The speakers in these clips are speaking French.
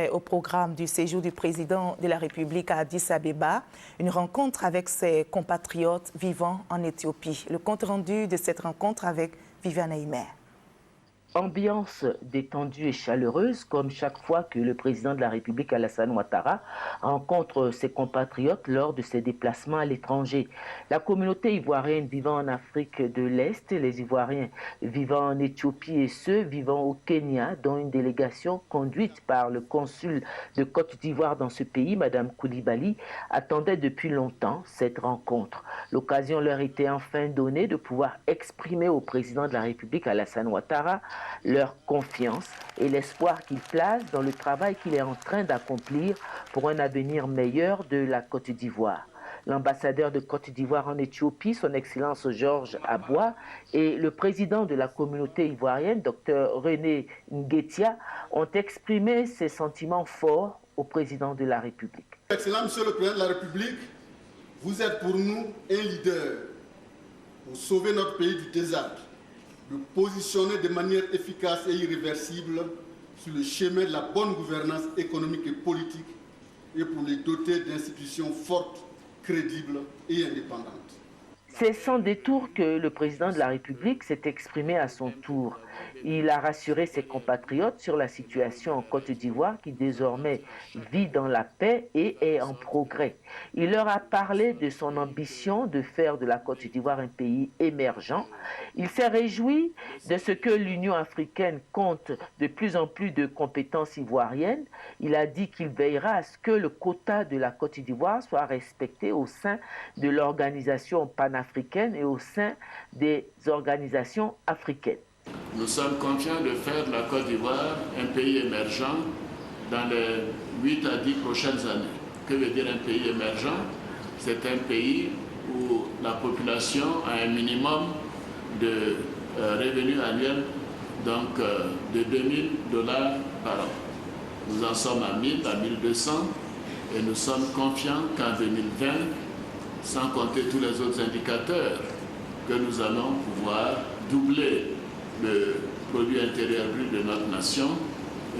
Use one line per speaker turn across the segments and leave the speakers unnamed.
Au programme du séjour du président de la République à Addis Abeba, une rencontre avec ses compatriotes vivant en Éthiopie. Le compte rendu de cette rencontre avec Viviane Aymer.
Ambiance détendue et chaleureuse, comme chaque fois que le président de la République, Alassane Ouattara, rencontre ses compatriotes lors de ses déplacements à l'étranger. La communauté ivoirienne vivant en Afrique de l'Est, les Ivoiriens vivant en Éthiopie et ceux vivant au Kenya, dont une délégation conduite par le consul de Côte d'Ivoire dans ce pays, Mme Koulibaly, attendait depuis longtemps cette rencontre. L'occasion leur était enfin donnée de pouvoir exprimer au président de la République, Alassane Ouattara, leur confiance et l'espoir qu'ils placent dans le travail qu'il est en train d'accomplir pour un avenir meilleur de la Côte d'Ivoire. L'ambassadeur de Côte d'Ivoire en Éthiopie, son Excellence Georges Aboua, et le président de la communauté ivoirienne, Dr René Nguetia, ont exprimé ces sentiments forts au président de la République.
Excellent Monsieur le Président de la République, vous êtes pour nous un leader pour sauver notre pays du désastre, de positionner de manière efficace et irréversible sur le chemin de la bonne gouvernance économique et politique et pour les doter d'institutions fortes, crédibles et indépendantes.
C'est sans détour que le président de la République s'est exprimé à son tour. Il a rassuré ses compatriotes sur la situation en Côte d'Ivoire qui désormais vit dans la paix et est en progrès. Il leur a parlé de son ambition de faire de la Côte d'Ivoire un pays émergent. Il s'est réjoui de ce que l'Union africaine compte de plus en plus de compétences ivoiriennes. Il a dit qu'il veillera à ce que le quota de la Côte d'Ivoire soit respecté au sein de l'organisation panafricaine et au sein des organisations africaines.
Nous sommes confiants de faire de la Côte d'Ivoire un pays émergent dans les 8 à 10 prochaines années. Que veut dire un pays émergent? C'est un pays où la population a un minimum de revenus annuels, donc de $2000 par an. Nous en sommes à 1000, à 1200 et nous sommes confiants qu'en 2020, sans compter tous les autres indicateurs, que nous allons pouvoir doubler le produit intérieur brut de notre nation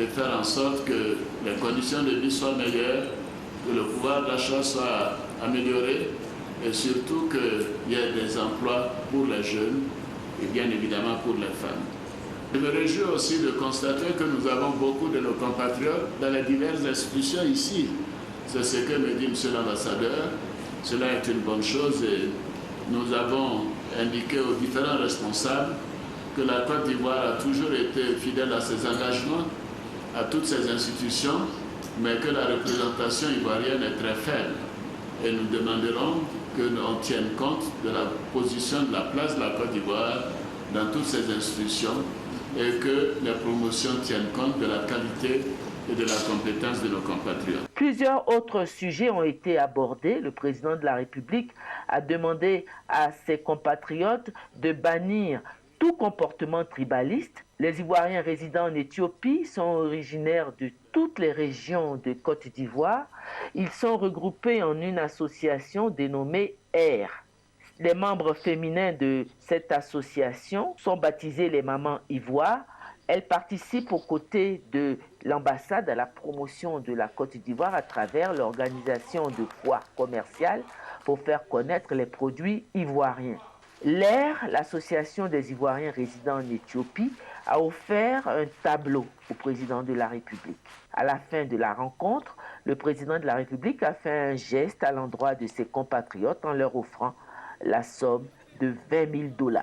et faire en sorte que les conditions de vie soient meilleures, que le pouvoir d'achat soit amélioré et surtout qu'il y ait des emplois pour les jeunes et bien évidemment pour les femmes. Je me réjouis aussi de constater que nous avons beaucoup de nos compatriotes dans les diverses institutions ici. C'est ce que me dit M. l'ambassadeur. Cela est une bonne chose et nous avons indiqué aux différents responsables que la Côte d'Ivoire a toujours été fidèle à ses engagements, à toutes ses institutions, mais que la représentation ivoirienne est très faible. Et nous demanderons qu'on tienne compte de la position, de la place de la Côte d'Ivoire dans toutes ces institutions et que les promotions tiennent compte de la qualité et de la compétence de nos compatriotes.
Plusieurs autres sujets ont été abordés. Le président de la République a demandé à ses compatriotes de bannir tout comportement tribaliste. Les Ivoiriens résidant en Éthiopie sont originaires de toutes les régions de Côte d'Ivoire. Ils sont regroupés en une association dénommée AIR. Les membres féminins de cette association sont baptisés les Mamans Ivoire. Elles participent aux côtés de l'ambassade à la promotion de la Côte d'Ivoire à travers l'organisation de foires commerciales pour faire connaître les produits ivoiriens. L'AIR, l'association des Ivoiriens résidant en Éthiopie, a offert un tableau au président de la République. À la fin de la rencontre, le président de la République a fait un geste à l'endroit de ses compatriotes en leur offrant la somme de $20 000.